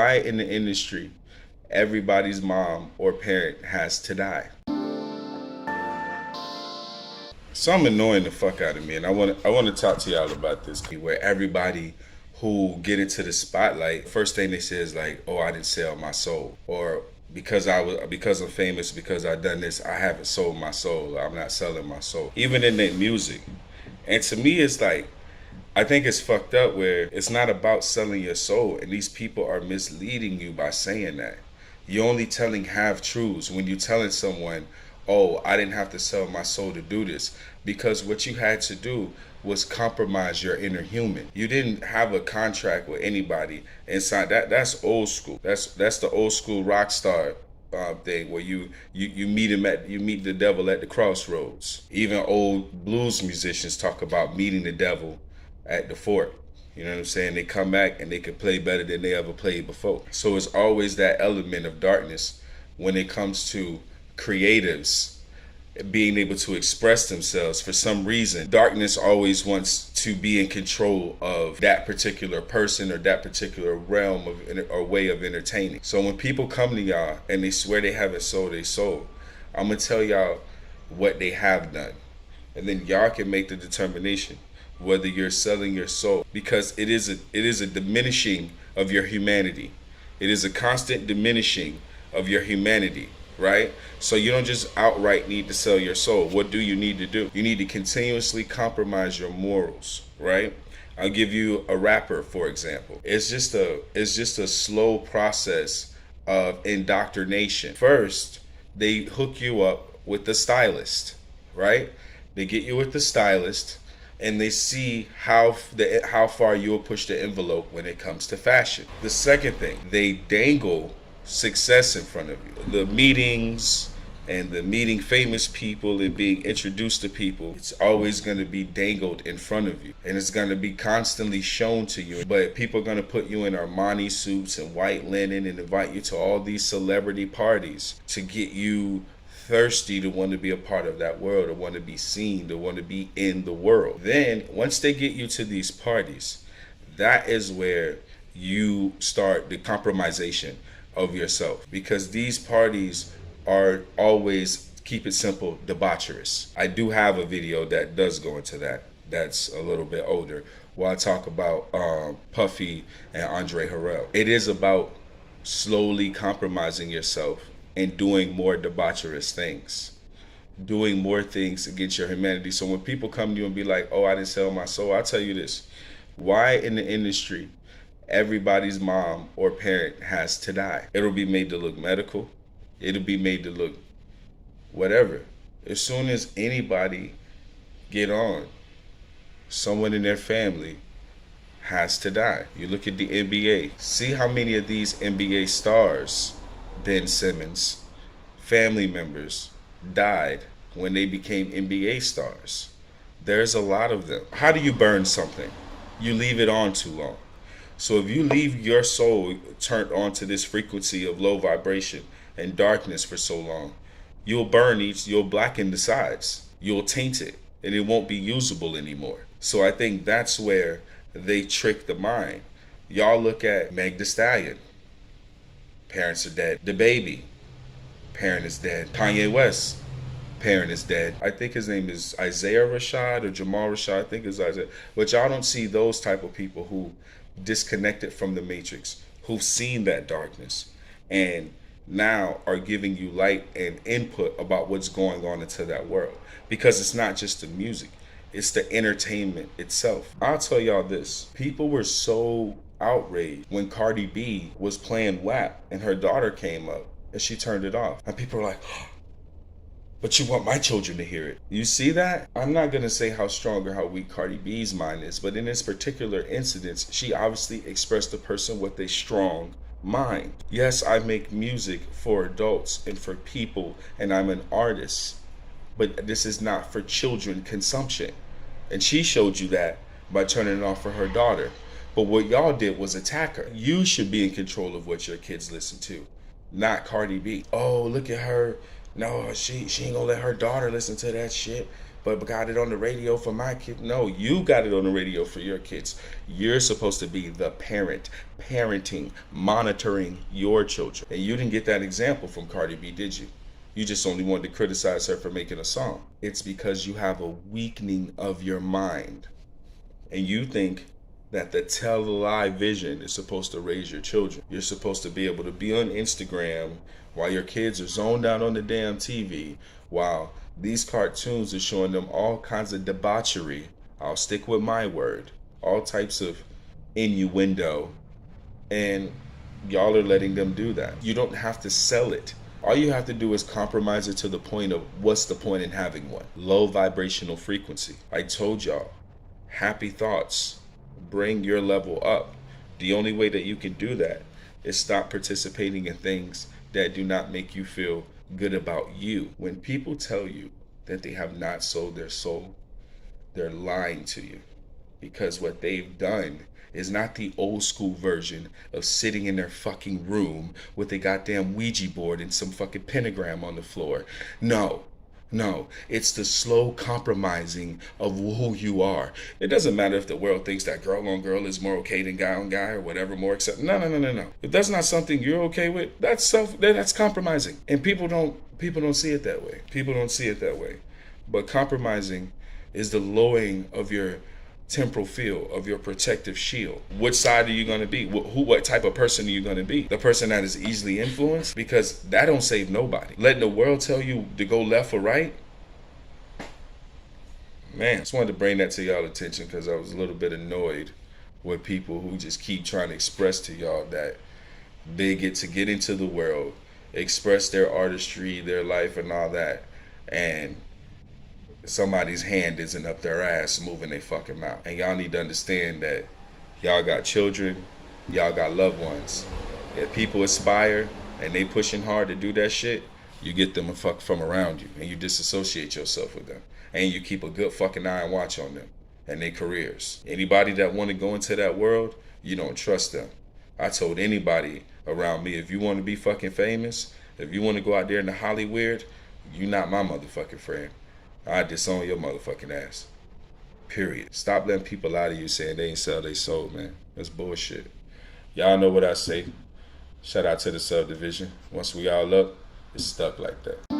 Why in the industry everybody's mom or parent has to die? So I'm annoying the fuck out of me, and I want to talk to y'all about this. Where everybody who get into the spotlight, first thing they say is like, "Oh, I didn't sell my soul," or because I'm famous, because I done this, I haven't sold my soul. I'm not selling my soul, even in their music. And to me, it's like, I think it's fucked up where it's not about selling your soul, and these people are misleading you by saying that. You're only telling half truths when you're telling someone, "Oh, I didn't have to sell my soul to do this," because what you had to do was compromise your inner human. You didn't have a contract with anybody inside. That's old school. That's the old school rock star thing where you meet the devil at the crossroads. Even old blues musicians talk about meeting the devil at the fort. You know what I'm saying? They come back and they can play better than they ever played before. So it's always that element of darkness when it comes to creatives being able to express themselves. For some reason, darkness always wants to be in control of that particular person or that particular realm of or way of entertaining. So when people come to y'all and they swear they haven't sold their soul, I'm gonna tell y'all what they have done, and then y'all can make the determination whether you're selling your soul, because it is a diminishing of your humanity. It is a constant diminishing of your humanity, right? So you don't just outright need to sell your soul. What do you need to do? You need to continuously compromise your morals, right? I'll give you a rapper, for example. It's just a slow process of indoctrination. First, they hook you up with the stylist, right? They get you with the stylist, and they see how far you'll push the envelope when it comes to fashion. The second thing, they dangle success in front of you. The meetings and the meeting famous people and being introduced to people, it's always going to be dangled in front of you, and it's going to be constantly shown to you. But people are going to put you in Armani suits and white linen and invite you to all these celebrity parties to get you thirsty to want to be a part of that world, to want to be seen, to want to be in the world. Then once they get you to these parties, that is where you start the compromisation of yourself, because these parties are always, keep it simple, debaucherous. I do have a video that does go into that. That's a little bit older, where I talk about Puffy and Andre Harrell. It is about slowly compromising yourself and doing more debaucherous things, doing more things against your humanity. So when people come to you and be like, "Oh, I didn't sell my soul," I'll tell you this: why in the industry everybody's mom or parent has to die? It'll be made to look medical. It'll be made to look whatever. As soon as anybody get on, someone in their family has to die. You look at the NBA. See how many of these NBA stars, Ben Simmons, family members, died when they became NBA stars. There's a lot of them. How do you burn something? You leave it on too long. So if you leave your soul turned on to this frequency of low vibration and darkness for so long, you'll blacken the sides. You'll taint it, and it won't be usable anymore. So I think that's where they trick the mind. Y'all look at Meg Thee Stallion. Parents are dead. The Baby, parent is dead. Kanye West, parent is dead. I think his name is Isaiah Rashad or Jamal Rashad. I think it's Isaiah. But y'all don't see those type of people who disconnected from the matrix, who've seen that darkness and now are giving you light and input about what's going on into that world. Because it's not just the music, it's the entertainment itself. I'll tell y'all this: people were so outraged when Cardi B was playing WAP and her daughter came up and she turned it off, and people were like, "Oh, but you want my children to hear it." You see that? I'm not gonna say how strong or how weak Cardi B's mind is, but in this particular incident, she obviously expressed a person with a strong mind. Yes, I make music for adults and for people, and I'm an artist, but this is not for children consumption. And she showed you that by turning it off for her daughter. But what y'all did was attack her. You should be in control of what your kids listen to, not Cardi B. "Oh, look at her. No, she ain't gonna let her daughter listen to that shit." but got it on the radio for my kid. No, you got it on the radio for your kids. You're supposed to be the parent, parenting, monitoring your children. And you didn't get that example from Cardi B, did you? You just only wanted to criticize her for making a song. It's because you have a weakening of your mind. And you think that the television is supposed to raise your children. You're supposed to be able to be on Instagram while your kids are zoned out on the damn TV, while these cartoons are showing them all kinds of debauchery. I'll stick with my word. All types of innuendo. And y'all are letting them do that. You don't have to sell it. All you have to do is compromise it to the point of what's the point in having one? Low vibrational frequency. I told y'all, happy thoughts bring your level up. The only way that you can do that is stop participating in things that do not make you feel good about you. When people tell you that they have not sold their soul, they're lying to you, because what they've done is not the old school version of sitting in their fucking room with a goddamn Ouija board and some fucking pentagram on the floor. No, it's the slow compromising of who you are. It doesn't matter if the world thinks that girl on girl is more okay than guy on guy or whatever, more accept. No. If that's not something you're okay with, that's compromising. And people don't see it that way. People don't see it that way. But compromising is the lowering of your temporal field, of your protective shield. Which side are you going to be? What type of person are you going to be? The person that is easily influenced? Because that don't save nobody. Letting the world tell you to go left or right? Man, just wanted to bring that to y'all attention because I was a little bit annoyed with people who just keep trying to express to y'all that they get to get into the world, express their artistry, their life and all that, and somebody's hand isn't up their ass moving their fucking mouth. And y'all need to understand that y'all got children, y'all got loved ones. If people aspire and they pushing hard to do that shit, you get them from around you and you disassociate yourself with them. And you keep a good fucking eye and watch on them and their careers. Anybody that want to go into that world, you don't trust them. I told anybody around me, if you want to be fucking famous, if you want to go out there in the Hollywood, you not my motherfucking friend. I disown your motherfucking ass. Period. Stop letting people lie to you saying they ain't sell their soul, man. That's bullshit. Y'all know what I say. Shout out to the SubDivision. Once we all up, it's stuck like that.